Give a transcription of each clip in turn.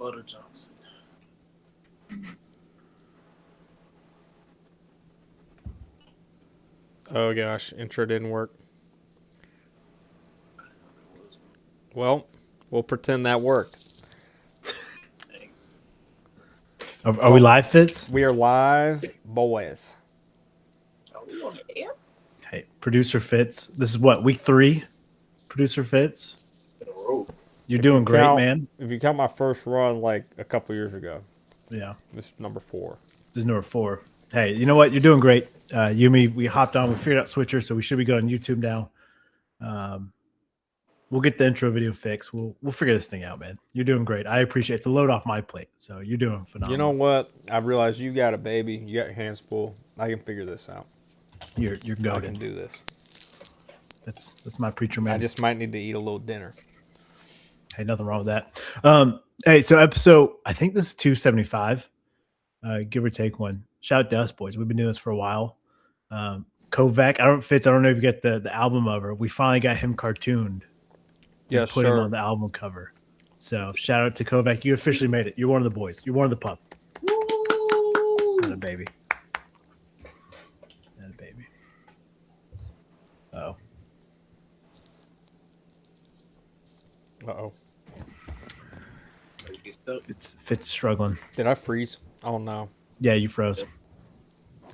Butter Johnson. Oh gosh, intro didn't work. Well, we'll pretend that worked. Are we live, Fitz? We are live, boys. Are we on the air? Hey, producer Fitz. This is what, week 3? Producer Fitz, In a row. you're doing great, Count- man. If you count my first run like a couple years ago, Yeah, this is number 4. this is number 4. Hey, you know what? You're doing great. Yumi, we hopped on. We figured out Switcher, so we should be good on YouTube now. We'll get the intro video fixed. We'll figure this thing out, man. You're doing great. I appreciate it. It's a load off my plate, so you're doing phenomenal. You know what? I've realized you got a baby. You got your hands full. I can figure this out. You're I can goaded. do this. That's my preacher man. I just might need to eat a little dinner. Hey, nothing wrong with that. Hey, so episode, I think this is 275, give or take one. Shout out to us, boys. We've been doing this for a while. Kovac, I don't know if you get the album over. We finally got him cartooned. Yes, Put him sir. on the album cover. So shout out to Kovac. You officially made it. You're one of the boys. You're one of the pup. Not a baby. Not a baby. Oh. Uh-oh. Ready to get stuck? It's Fitz struggling. Did I freeze? Oh, no. Yeah, you froze.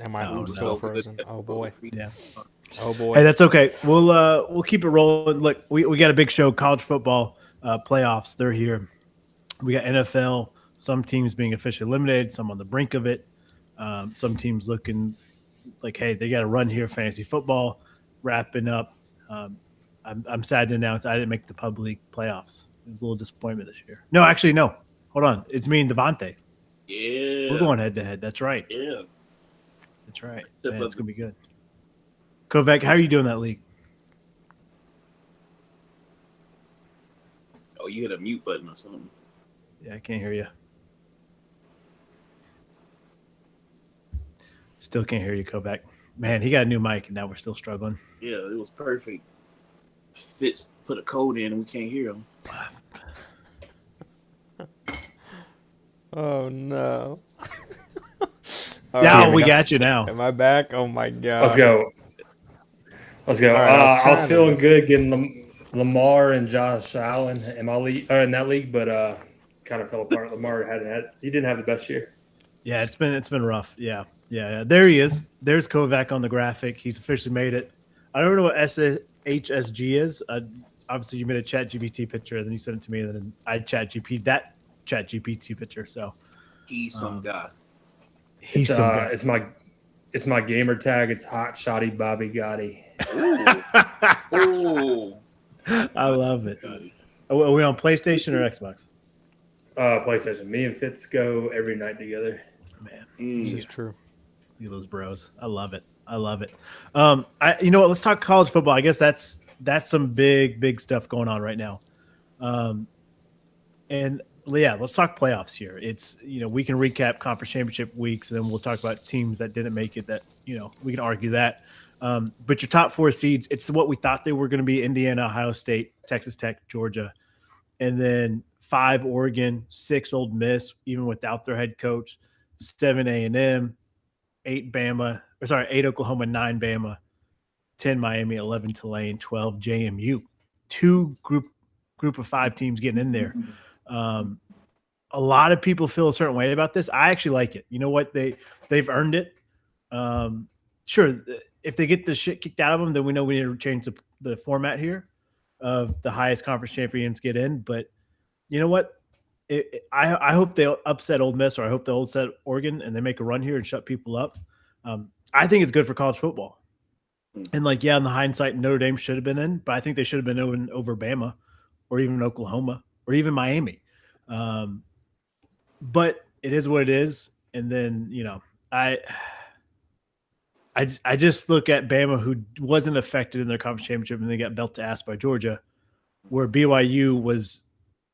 Am I Oh, still no. frozen? Oh, boy. Yeah. Oh, boy. Hey, that's okay. We'll keep it rolling. Look, we got a big show, college football playoffs. They're here. We got NFL. Some teams being officially eliminated. Some on the brink of it. Some teams looking like, hey, they got to run here. Fantasy football wrapping up. I'm sad to announce I didn't make the Pub League playoffs. It was a little disappointment this year. No, actually, no. Hold on. It's me and Devontae. Yeah. We're going head to head. That's right. Yeah. That's right. Step Man, up. it's gonna be good. Kovac, how are you doing that league? Oh, you hit a mute button or something. Yeah, I can't hear you. Still can't hear you, Kovac. Man, he got a new mic, and now we're still struggling. Yeah, it was perfect. Fitz put a code in and we can't hear him. Oh, no. Yeah, we got you now. Am I back? Oh, my God. Let's go. Let's go. All right, I was trying feeling to- good getting Lamar and Josh Allen in my league, in that league, but kind of fell apart. Lamar he didn't have the best year. Yeah, it's been rough. Yeah. There he is. There's Kovac on the graphic. He's officially made it. I don't know what SHSG is. Obviously, you made a ChatGPT picture, and then you sent it to me, and then I ChatGPT that ChatGPT picture. So He's some guy. he's some guy. It's my gamer tag. It's Hot Shoddy Bobby Gotti. Oh. I love it. Are we on PlayStation or Xbox? PlayStation. Me and Fitz go every night together. Man, This Mm. is true. look at those bros. I love it. You know what? Let's talk college football. I guess that's some big stuff going on right now. And yeah, let's talk playoffs here. It's, we can recap conference championship weeks, and then we'll talk about teams that didn't make it. That we can argue that. But your top 4 seeds, it's what we thought they were going to be: Indiana, Ohio State, Texas Tech, Georgia, and then 5 Oregon, 6 Ole Miss, even without their head coach, 7 A&M, 8 Bama, 8 Oklahoma, 9 Bama, 10 Miami, 11 Tulane, 12 JMU. 2 group of 5 teams getting in there. A lot of people feel a certain way about this. I actually like it. You know what? They've earned it. Sure, if they get the shit kicked out of them, then we know we need to change the format here of the highest conference champions get in. But you know what? I hope they upset Ole Miss, or I hope they upset Oregon, and they make a run here and shut people up. I think it's good for college football. And in the hindsight, Notre Dame should have been in, but I think they should have been in over Bama, or even Oklahoma, or even Miami. But it is what it is. And then I just look at Bama, who wasn't affected in their conference championship, and they got belt to ass by Georgia, where BYU was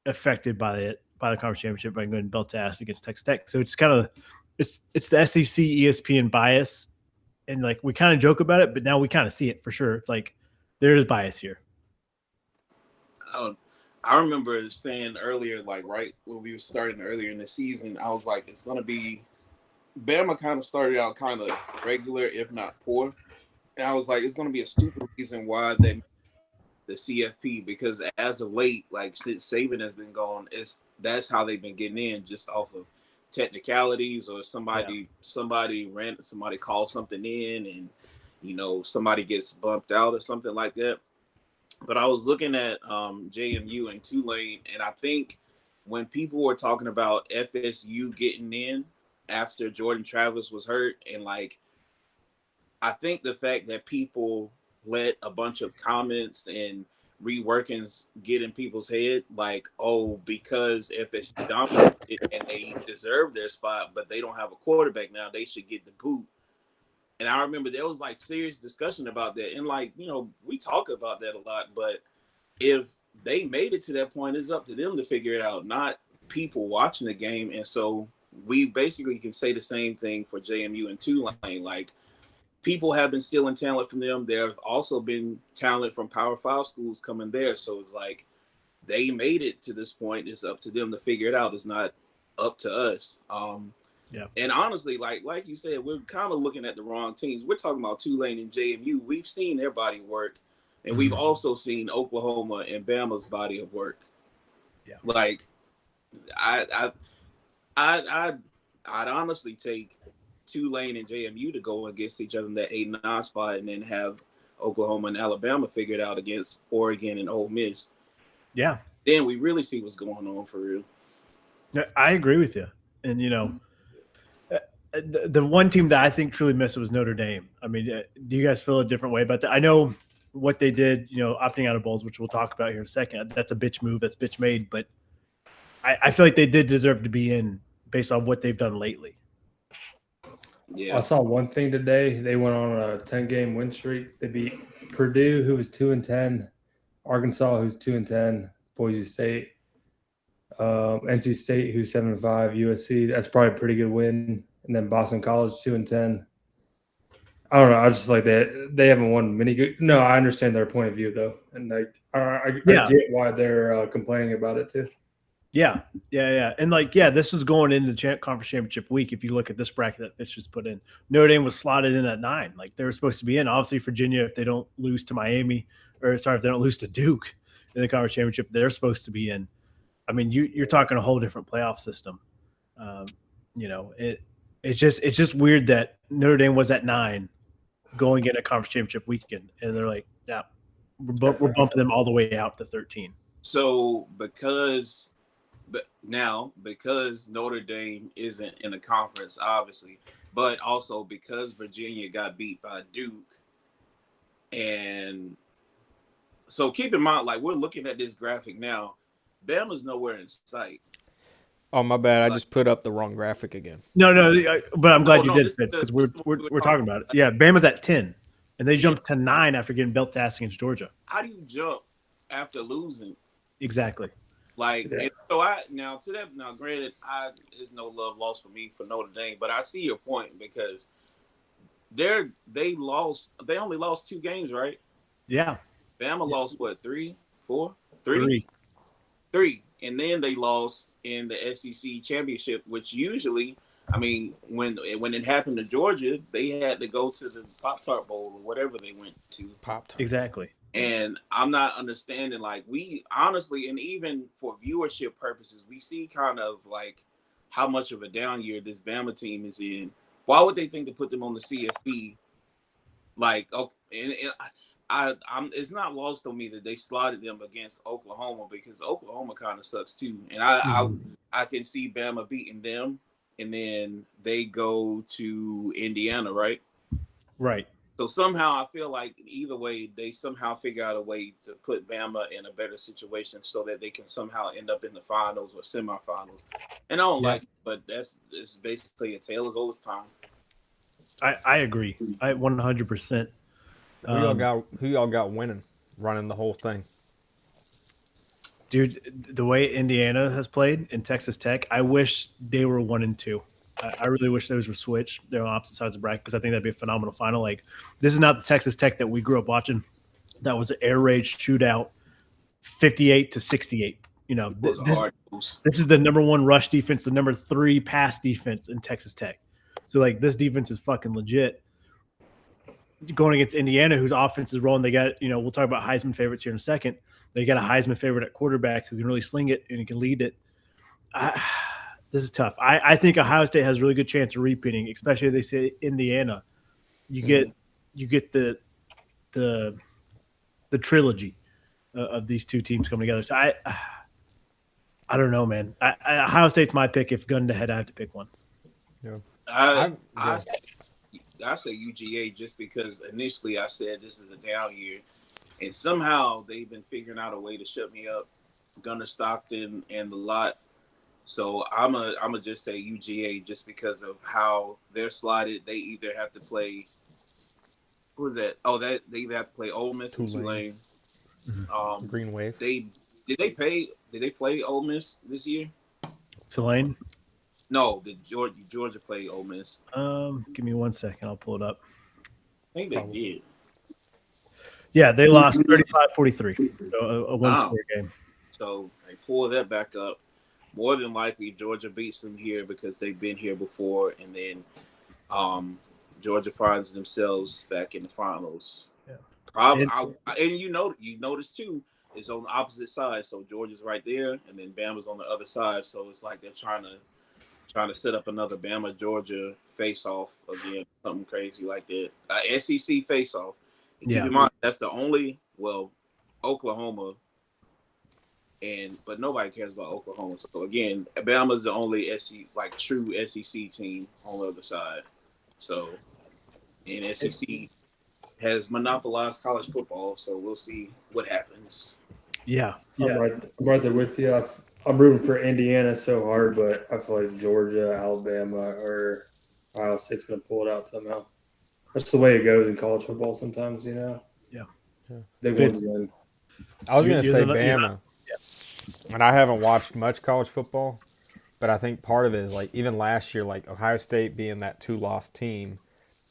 affected by the conference championship by going belt to ass against Texas Tech. So it's kind of it's the SEC ESPN bias, and we kind of joke about it, but now we kind of see it for sure. It's like there is bias here. I I remember saying earlier, like right when we were starting earlier in the season, I was like, it's gonna be Bama kind of started out kind of regular, if not poor. And I was like, it's gonna be a stupid reason why they made the CFP because as of late, like since Saban has been gone, that's how they've been getting in just off of technicalities or somebody calls something in and somebody gets bumped out or something like that. But I was looking at JMU and Tulane, and I think when people were talking about FSU getting in after Jordan Travis was hurt, and like, I think the fact that people let a bunch of comments and reworkings get in people's head, like, oh, because FSU dominated and they deserve their spot, but they don't have a quarterback now, they should get the boot. And I remember there was like serious discussion about that. And like, we talk about that a lot, but if they made it to that point, it's up to them to figure it out, not people watching the game. And so we basically can say the same thing for JMU and Tulane. Like, people have been stealing talent from them. There have also been talent from Power 5 schools coming there. So it's like they made it to this point. It's up to them to figure it out. It's not up to us. Yeah. And honestly, like you said, we're kind of looking at the wrong teams. We're talking about Tulane and JMU. We've seen their body work, and we've also seen Oklahoma and Bama's body of work. Yeah. Like, I'd honestly take Tulane and JMU to go against each other in that 8-9 spot, and then have Oklahoma and Alabama figured out against Oregon and Ole Miss. Yeah. Then we really see what's going on for real. I agree with you. And, the one team that I think truly missed was Notre Dame. I mean, do you guys feel a different way about that? I know what they did, opting out of bowls, which we'll talk about here in a second. That's a bitch move. That's bitch made. But I feel like they did deserve to be in based on what they've done lately. Yeah. I saw one thing today. They went on a 10-game win streak. They beat Purdue, who was 2-10, Arkansas, who's 2-10, Boise State, NC State, who's 7-5, USC. That's probably a pretty good win. And then Boston College 2-10. I don't know. I just like that they haven't won many good. No, I understand their point of view though, and like I get why they're complaining about it too. Yeah, and this is going into conference championship week. If you look at this bracket that Fitch just put in, Notre Dame was slotted in at 9. Like, they were supposed to be in. Obviously, Virginia, if they don't lose to if they don't lose to Duke in the conference championship, they're supposed to be in. I mean, you're talking a whole different playoff system. It's just weird that Notre Dame was at 9 going in a conference championship weekend, and they're like, yeah, we're bumping them all the way out to 13. So because Notre Dame isn't in a conference, obviously, but also because Virginia got beat by Duke, and so keep in mind, like, we're looking at this graphic now, Bama's nowhere in sight. Oh, my bad. I just put up the wrong graphic again. No, but I'm glad you did, because we're talking about it. Yeah, Bama's at 10, and they jumped to 9 after getting belt ass against Georgia. How do you jump after losing? Exactly. Like, and so granted, there's no love lost for me for Notre Dame, but I see your point because they only lost 2 games, right? Yeah. Bama lost what, 3, 4, 3? 3. And then they lost in the SEC championship, which usually, I mean, when it happened to Georgia, they had to go to the Pop-Tart Bowl or whatever they went to. Pop-Tart. Exactly. And I'm not understanding, like, we honestly, and even for viewership purposes, we see kind of like how much of a down year this Bama team is in. Why would they think to put them on the CFP? Like, okay, it's not lost on me that they slotted them against Oklahoma, because Oklahoma kind of sucks too. And I can see Bama beating them, and then they go to Indiana, right? Right. So somehow I feel like either way, they somehow figure out a way to put Bama in a better situation so that they can somehow end up in the finals or semifinals. And I don't like it, but it's basically a tale as old as time. I agree. I 100%. Who y'all got winning, running the whole thing? Dude, the way Indiana has played in Texas Tech, I wish they were 1-2. I really wish those were switched. They're on opposite sides of the bracket, because I think that'd be a phenomenal final. Like, this is not the Texas Tech that we grew up watching. That was an air raid shootout, 58-68. It was a hard lose. This is the number 1 rush defense, the number 3 pass defense in Texas Tech. So like this defense is fucking legit. Going against Indiana, whose offense is rolling, they got we'll talk about Heisman favorites here in a second. They got a Heisman favorite at quarterback who can really sling it and he can lead it. This is tough. I think Ohio State has a really good chance of repeating, especially if they say Indiana. You get the trilogy of these two teams coming together. So I don't know, man. Ohio State's my pick. If gun to head, I have to pick one. Yeah. I say UGA just because initially I said this is a down year, and somehow they've been figuring out a way to shut me up, Gunnar Stockton and the lot. So I'm a just say UGA just because of how they're slotted. They either have to play. Who is that? Oh, they either have to play Ole Miss or Tulane. Green Wave. Did they play Ole Miss this year? Tulane? No, did Georgia play Ole Miss? Give me 1 second. I'll pull it up. I think they did. Yeah, they lost 35-43. So a one-score game. So they pull that back up. More than likely, Georgia beats them here because they've been here before, and then Georgia finds themselves back in the finals. Yeah. And you notice too, it's on the opposite side. So Georgia's right there, and then Bama's on the other side. So it's like they're trying to set up another Bama Georgia face off again, something crazy like that. SEC face off. Keep in mind that's the only Oklahoma. But nobody cares about Oklahoma. So again, Bama's the only true SEC team on the other side. So, and SEC has monopolized college football. So we'll see what happens. Yeah. I'm right there with you. I'm rooting for Indiana so hard, but I feel like Georgia, Alabama, or Ohio State's going to pull it out somehow. That's the way it goes in college football sometimes, Yeah. They win. I was going to say Bama. And I haven't watched much college football, but I think part of it is even last year, Ohio State being that 2-loss team,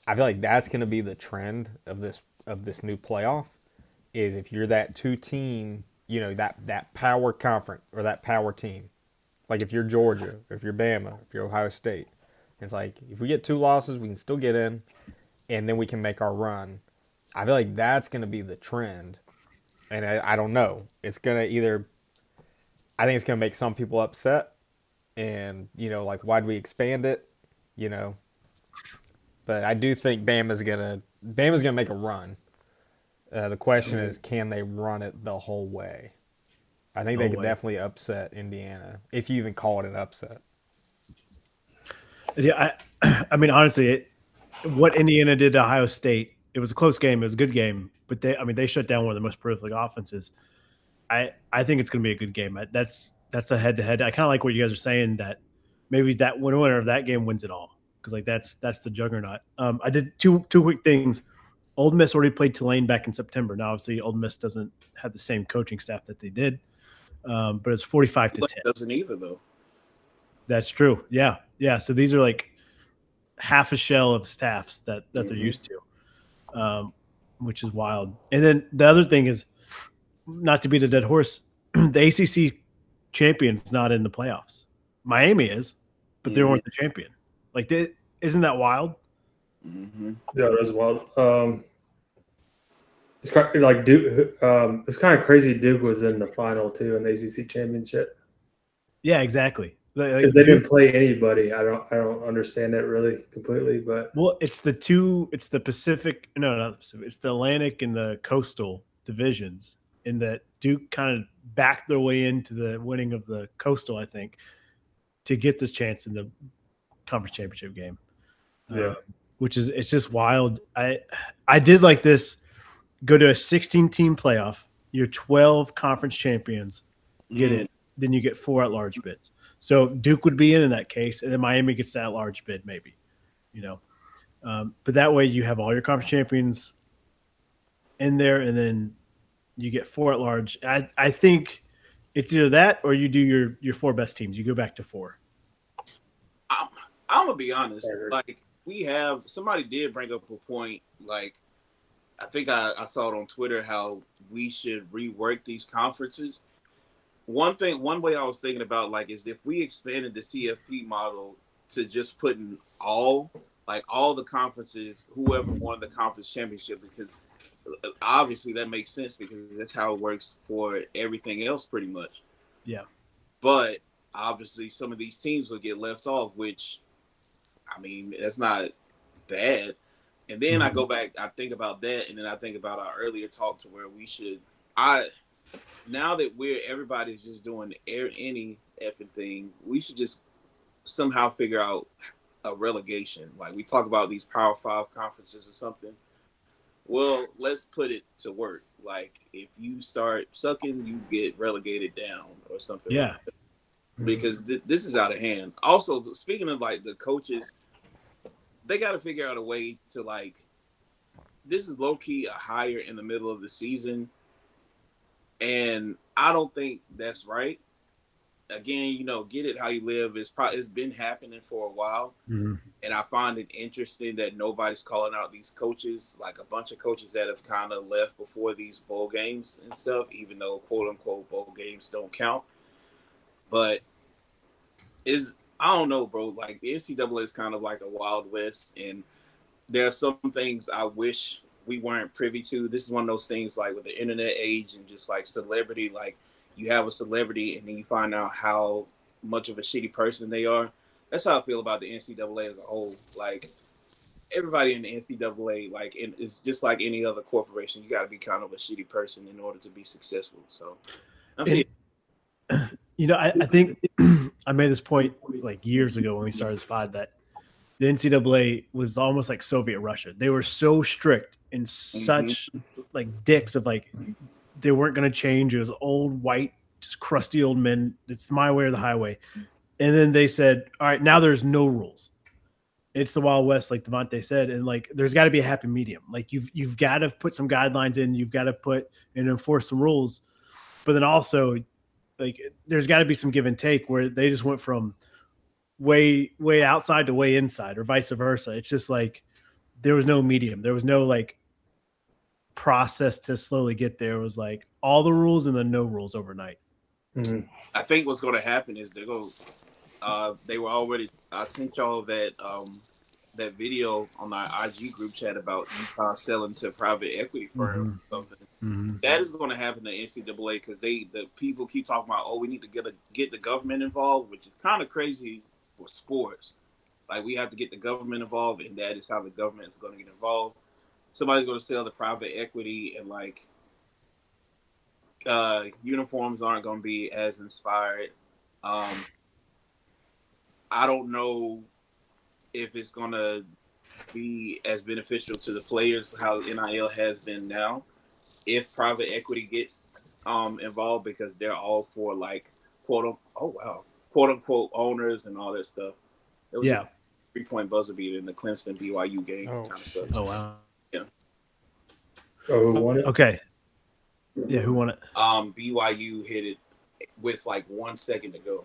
I feel like that's going to be the trend of this new playoff. Is if you're that 2 team, that power conference or that power team, like if you're Georgia, or if you're Bama, if you're Ohio State, it's like if we get 2 losses, we can still get in, and then we can make our run. I feel like that's going to be the trend, and I don't know. It's going to I think it's going to make some people upset, and, why'd we expand it, But I do think Bama's going to make a run. The question is, can they run it the whole way? I think they could definitely upset Indiana, if you even call it an upset. Yeah, I mean, honestly, what Indiana did to Ohio State, it was a close game. It was a good game, but they shut down one of the most prolific offenses. I think it's going to be a good game. That's a head-to-head. I kind of like what you guys are saying, that maybe that winner of that game wins it all, because that's the juggernaut. I did two quick things. Ole Miss already played Tulane back in September. Now, obviously, Ole Miss doesn't have the same coaching staff that they did, but it's 45-10. Doesn't either, though. That's true. Yeah. So these are half a shell of staffs that they're used to, which is wild. And then the other thing is, not to beat a dead horse, the ACC champion's not in the playoffs. Miami is, but they weren't the champion. Isn't that wild? Mm-hmm. Yeah, that is wild. It's kind of like Duke. It's kind of crazy. Duke was in the final too in the ACC championship. Yeah, exactly. Because they didn't play anybody. I don't understand it really completely, but it's the Pacific. No, not the Pacific. It's the Atlantic and the Coastal divisions. In that Duke kind of backed their way into the winning of the Coastal, I think, to get this chance in the conference championship game. Yeah, it's just wild. I did like this. Go to a 16-team playoff. You're 12 conference champions. Get in. Then you get 4 at-large bids. So Duke would be in that case, and then Miami gets that at-large bid, maybe. But that way you have all your conference champions in there, and then you get 4 at-large. I think it's either that or you do your 4 best teams. You go back to 4. I'm gonna be honest. We have somebody did bring up a point. I think I saw it on Twitter how we should rework these conferences. One way I was thinking about like is if we expanded the CFP model to just putting all the conferences, whoever won the conference championship, because obviously that makes sense because that's how it works for everything else pretty much. Yeah. But obviously some of these teams will get left off, which I mean, that's not bad. And then I go back, I think about that, and then I think about our earlier talk to where we should now that everybody's just doing any effing thing, we should just somehow figure out a relegation. Like we talk about these Power 5 conferences or something. Well, let's put it to work. Like if you start sucking, you get relegated down or something. Yeah. Like that. Because this is out of hand. Also, speaking of like the coaches, they got to figure out a way to like. This is low key a hire in the middle of the season, and I don't think that's right. Again, get it how you live. It's been happening for a while, and I find it interesting that nobody's calling out these coaches, like a bunch of coaches that have kind of left before these bowl games and stuff, even though quote unquote bowl games don't count. But I don't know, bro. Like the NCAA is kind of like a wild west, and there are some things I wish we weren't privy to. This is one of those things like with the internet age and just like celebrity, like you have a celebrity and then you find out how much of a shitty person they are. That's how I feel about the NCAA as a whole. Like everybody in the NCAA, like it's just like any other corporation. You got to be kind of a shitty person in order to be successful. So I'm seeing. I think I made this point like years ago when we started this pod that the NCAA was almost like Soviet Russia. They were so strict and such like dicks of like they weren't going to change. It was old, white, just crusty old men. It's my way or the highway. And then they said, all right, now there's no rules. It's the Wild West, like Devontae said. And like, there's got to be a happy medium. Like you've got to put some guidelines in. You've got to put and enforce some rules. But then also like, there's got to be some give and take where they just went from way outside to way inside or vice versa. It's just like, there was no medium. There was no like process to slowly get there. It was like all the rules and then no rules overnight. Mm-hmm. I think what's going to happen is they were already. I sent y'all that video on our IG group chat about Utah selling to private equity firm or something. Mm-hmm. That is going to happen to NCAA because the people keep talking about, we need to get the government involved, which is kind of crazy for sports. Like we have to get the government involved, and that is how the government is going to get involved. Somebody's going to sell the private equity, and like uniforms aren't going to be as inspired. I don't know if it's going to be as beneficial to the players how NIL has been now. If private equity gets involved, because they're all for like quote unquote owners and all that stuff. It was a 3-point buzzer beater in the Clemson BYU game. Kind of sucks. Oh wow. Yeah. Oh, who won it? Okay. Yeah, who won it? BYU hit it with like 1 second to go.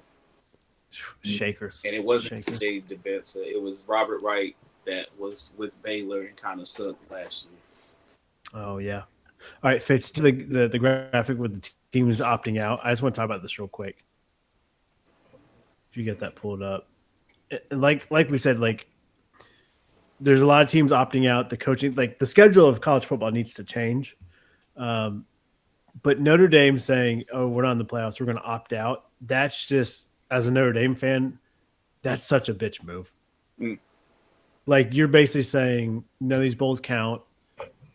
Shakers. And it wasn't Dave DeBenza. It was Robert Wright that was with Baylor and kind of sucked last year. Oh yeah. All right, Fitz, to the graphic with the teams opting out. I just want to talk about this real quick. If you get that pulled up. Like we said, like there's a lot of teams opting out. The coaching, like the schedule of college football needs to change. But Notre Dame saying, we're not in the playoffs, we're going to opt out. That's just, as a Notre Dame fan, that's such a bitch move. Like you're basically saying, none of these bowls count.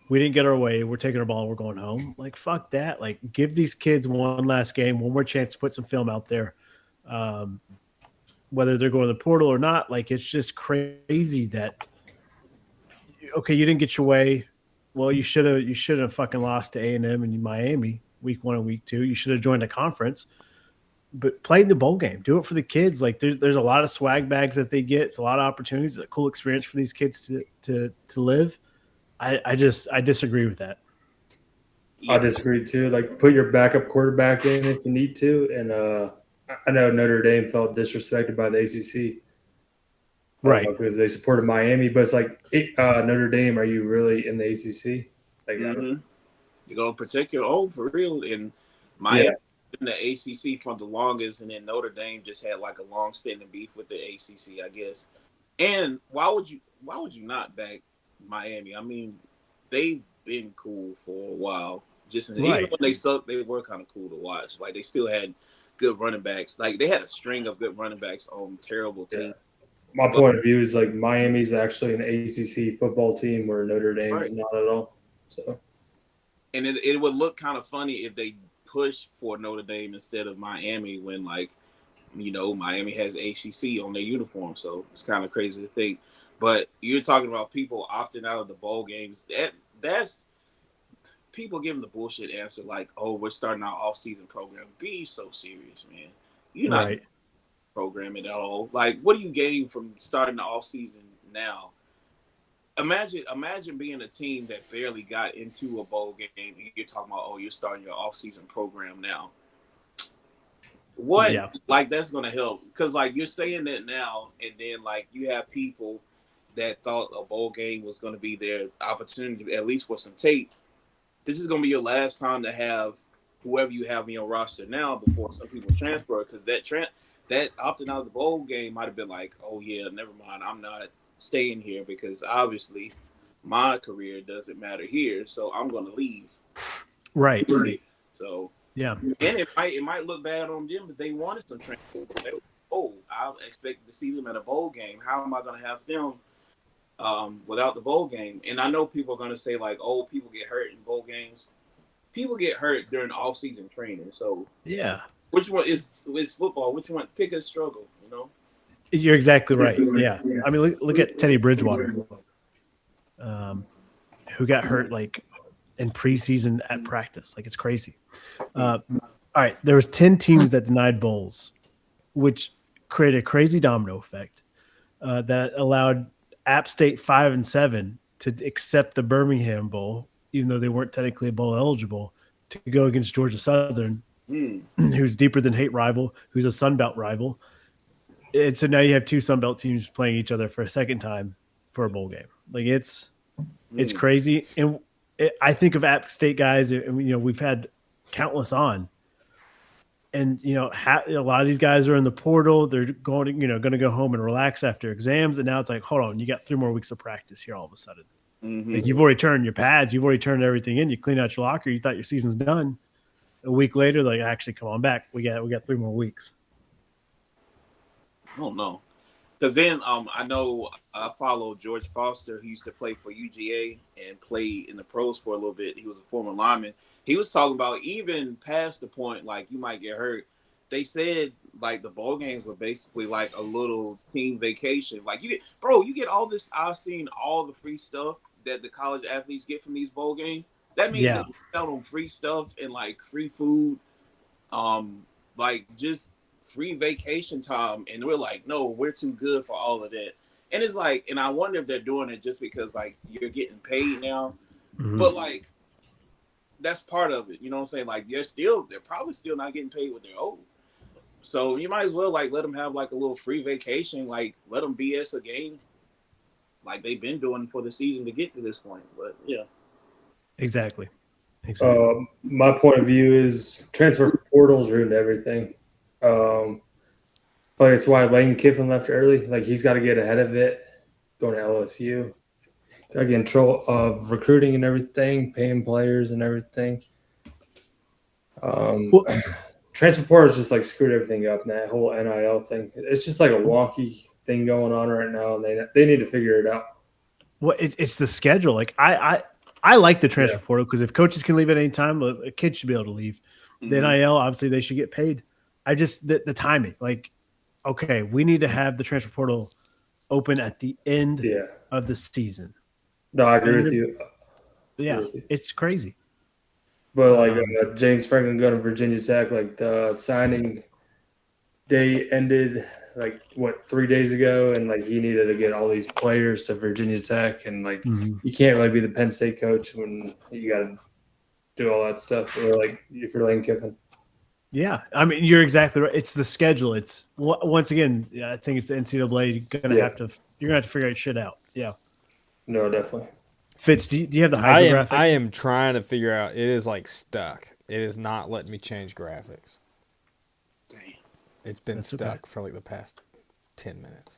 We didn't get our way. We're taking our ball. We're going home. Like, fuck that. Like, give these kids one last game, one more chance to put some film out there. Whether they're going to the portal or not, like, it's just crazy that, okay, you didn't get your way. Well, you should have fucking lost to A&M and Miami week 1 and week 2. You should have joined a conference, but play in the bowl game. Do it for the kids. Like, there's a lot of swag bags that they get. It's a lot of opportunities. It's a cool experience for these kids to live. I disagree with that. I disagree too. Like, put your backup quarterback in if you need to. And I know Notre Dame felt disrespected by the ACC, right? Because they supported Miami, but it's like, Notre Dame, are you really in the ACC? You're gonna protect your own for real. And Miami in the ACC for the longest, and then Notre Dame just had like a long-standing beef with the ACC, I guess. And why would you not back Miami? I mean, they've been cool for a while. Even when they sucked, they were kind of cool to watch. Like they still had good running backs. Like they had a string of good running backs on terrible teams. My point of view is like Miami's actually an ACC football team where Notre Dame is not at all. So, and it would look kind of funny if they pushed for Notre Dame instead of Miami when, like, you know, Miami has ACC on their uniform. So it's kind of crazy to think. But you're talking about people opting out of the bowl games. That's people giving the bullshit answer like, oh, we're starting our off-season program. Be so serious, man. You're not programming at all. Like, what do you gain from starting the off-season now? Imagine being a team that barely got into a bowl game and you're talking about, oh, you're starting your off-season program now. What? Yeah. Like, that's going to help. Because, like, you're saying that now, and then, like, you have people that thought a bowl game was going to be their opportunity, at least for some tape. This is going to be your last time to have whoever you have in your roster now before some people transfer, because that opting out of the bowl game might have been like, oh, yeah, never mind. I'm not staying here because obviously my career doesn't matter here, so I'm going to leave. Right. So, yeah. And it might look bad on them, but they wanted some transfer. I expected to see them at a bowl game. How am I going to have them without the bowl game? And I know people are going to say, like, oh, people get hurt in bowl games. People get hurt during off-season training. So, yeah. Which one is football? Which one? Pick a struggle, you know? You're exactly right. Yeah. I mean, look at Teddy Bridgewater, who got hurt, like, in preseason at practice. Like, it's crazy. All right. There was 10 teams that denied bowls, which created a crazy domino effect that allowed App State 5 and 7 to accept the Birmingham Bowl, even though they weren't technically bowl eligible, to go against Georgia Southern, who's deeper than hate rival, who's a Sun Belt rival. And so now you have two Sun Belt teams playing each other for a second time for a bowl game. Like it's crazy. And I think of App State guys, and you know, we've had countless on, and you know, a lot of these guys are in the portal. They're going to go home and relax after exams, and now it's like, hold on, you got 3 more weeks of practice here all of a sudden. Like you've already turned your pads, you've already turned everything in, you clean out your locker, you thought your season's done. A week later, like, actually, come on back. We got 3 more weeks. I don't know. Because then I know I follow George Foster. He used to play for UGA and play in the pros for a little bit. He was a former lineman. He was talking about even past the point, like, you might get hurt. They said, like, the bowl games were basically like a little team vacation. Like, you get all this. I've seen all the free stuff that the college athletes get from these bowl games. That means that you sell them free stuff and, like, free food, like, just free vacation time. And we're like, no, we're too good for all of that. And it's like, and I wonder if they're doing it just because, like, you're getting paid now. But, like, that's part of it. You know what I'm saying? Like, they're probably still not getting paid what they're owed. So you might as well, like, let them have, like, a little free vacation. Like, let them BS a game like they've been doing for the season to get to this point. But, yeah. Exactly. My point of view is transfer portals ruined everything. But it's why Lane Kiffin left early. Like, he's got to get ahead of it, going to LSU. Got to get in control of recruiting and everything, paying players and everything. Transfer portals just, like, screwed everything up, and that whole NIL thing. It's just like a wonky thing going on right now, and they need to figure it out. Well, it's the schedule. Like, I like the transfer portal because if coaches can leave at any time, a kid should be able to leave. The NIL, obviously, they should get paid. The timing. Like, okay, we need to have the transfer portal open at the end of the season. No, I agree with you. Yeah, it's crazy. But, like, James Franklin going to Virginia Tech, like, the signing day ended, like, 3 days ago, and, like, he needed to get all these players to Virginia Tech, and, like, you can't really be the Penn State coach when you got to do all that stuff, or, like, if you're Lane Kiffin. Yeah, I mean, you're exactly right. It's the schedule. It's once again, I think it's the NCAA. You're gonna have to figure that shit out. Yeah. No, definitely. Fitz, do you have the Heisman graphic? I am trying to figure out. It is like stuck. It is not letting me change graphics. Damn. It's been That's stuck okay. for like the past 10 minutes.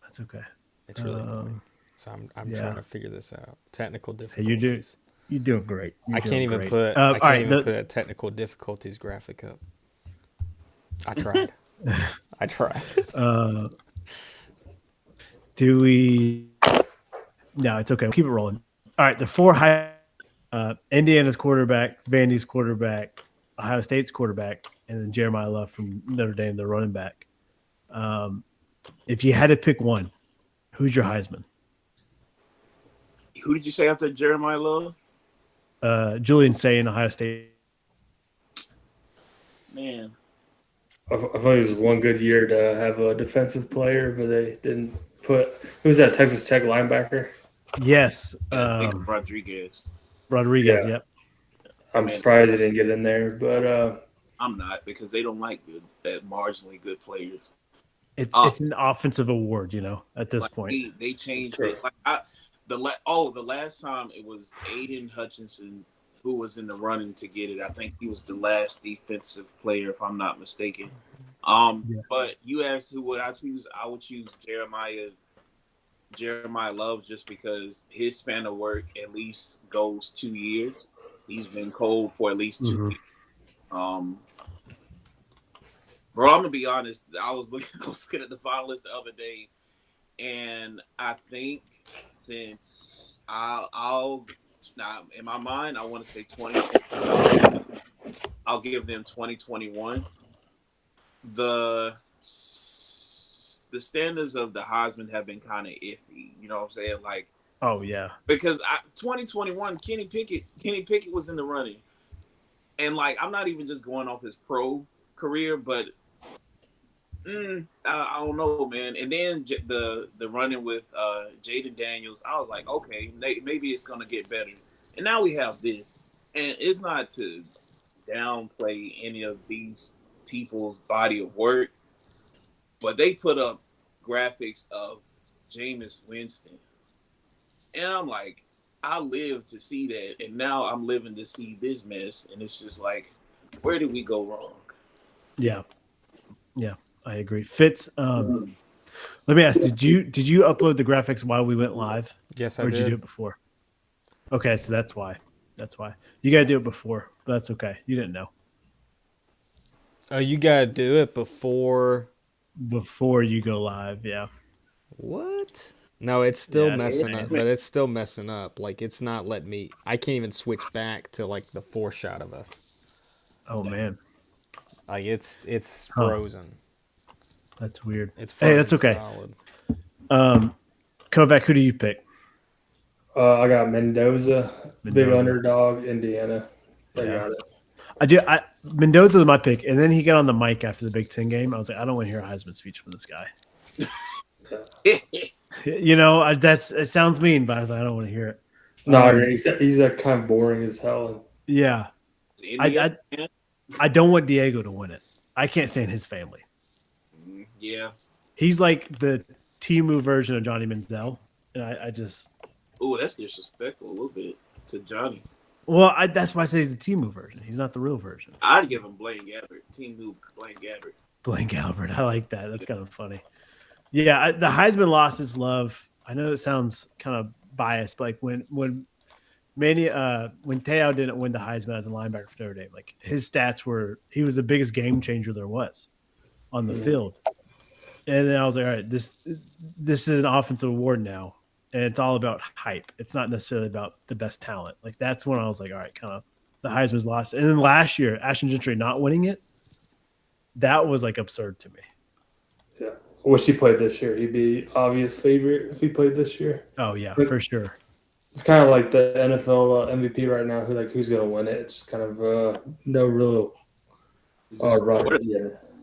That's okay. It's really annoying. So I'm yeah. trying to figure this out. Technical Hey, difficulties. you're doing great. I can't even great. put I can't even put a technical difficulties graphic up. I tried. I tried. Do we? No, it's okay. We'll keep it rolling. All right, the 4 high. Indiana's quarterback, Vandy's quarterback, Ohio State's quarterback, and then Jeremiah Love from Notre Dame, the running back. If you had to pick one, who's your Heisman? Who did you say after Jeremiah Love? Julian Sayin, Ohio State. Man, I feel like it was one good year to have a defensive player, but they didn't put. Who's that Texas Tech linebacker? Yes, Rodriguez. Rodriguez. Yeah. Yep. I'm surprised he didn't get in there, but I'm not, because they don't like marginally good players. It's an offensive award, at this point. They changed it. Like the last time it was Aiden Hutchinson who was in the running to get it. I think he was the last defensive player, if I'm not mistaken. But you asked who would I choose? I would choose Jeremiah Love, just because his span of work at least goes 2 years. He's been cold for at least 2 years. Bro, I'm gonna be honest. I was looking at the finalists the other day, and I think since I'll now in my mind I want to say 20. I'll give them 2021. The standards of the Heisman have been kind of iffy. You know what I'm saying? Like, oh yeah, because 2021 Kenny Pickett was in the running, and like I'm not even just going off his pro career, but I don't know, man. And then the running with Jaden Daniels, I was like, okay, maybe it's gonna get better. And now we have this, and it's not to downplay any of these people's body of work, but they put up graphics of Jameis Winston, and I'm like, I lived to see that, and now I'm living to see this mess, and it's just like, where did we go wrong? Yeah. I agree. Fitz, let me ask, did you upload the graphics while we went live? Yes, I or did. Did you do it before? Okay, so that's why. You got to do it before, but that's okay. You didn't know. Oh, you got to do it before you go live, yeah. What? No, it's still messing up, but it's still messing up. Like, it's not letting me. I can't even switch back to like the 4 shot of us. Oh man. Like it's frozen. That's weird. It's hey, that's okay. Solid. Kovac, who do you pick? I got Mendoza, big underdog, Indiana. Got it. Mendoza was my pick, and then he got on the mic after the Big Ten game. I was like, I don't want to hear a Heisman speech from this guy. It sounds mean, but I was like, I don't want to hear it. No, he's kind of boring as hell. Yeah, I don't want Diego to win it. I can't stand his family. Yeah, he's like the Temu version of Johnny Manziel, and I just. Oh, that's disrespectful a little bit to Johnny. Well, that's why I say he's the Temu version. He's not the real version. I'd give him Blaine Gabbert. Temu Blaine Gabbert. Blaine Gabbert. I like that. That's kind of funny. Yeah, the Heisman lost his love. I know it sounds kind of biased, but like when Te'o didn't win the Heisman as a linebacker for Notre Dame, like his stats were, he was the biggest game changer there was on the field. And then I was like, all right, this is an offensive award now, and it's all about hype. It's not necessarily about the best talent. Like that's when I was like, all right, kind of the Heisman's lost. And then last year, Ashton Gentry not winning it, that was like absurd to me. Yeah, I wish he played this year. He'd be obvious favorite if he played this year. Oh yeah, for sure. It's kind of like the NFL MVP right now. Who's going to win it? It's just kind of no real.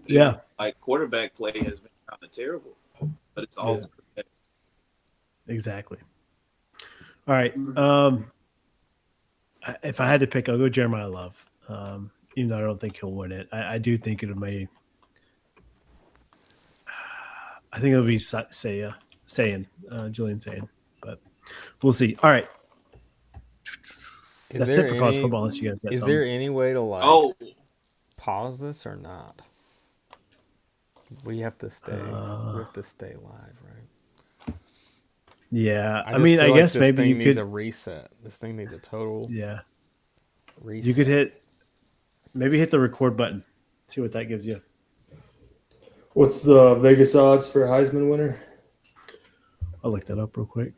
Yeah. Like quarterback play has been kind of terrible, but it's all exactly. All right. If I had to pick, I'll go Jeremiah Love. Even though I don't think he'll win it, I do think it may. I think it'll be Julian Sayin, but we'll see. All right. Is That's there it for college any- football. Unless you guys got Is something. there any way to like Oh, pause this or not? We have to stay. We have to stay live, right? Yeah. I just mean, feel I like guess this maybe thing you needs could. a reset. This thing needs a total Yeah. reset. You could hit the record button. See what that gives you. What's the Vegas odds for Heisman winner? I'll look that up real quick.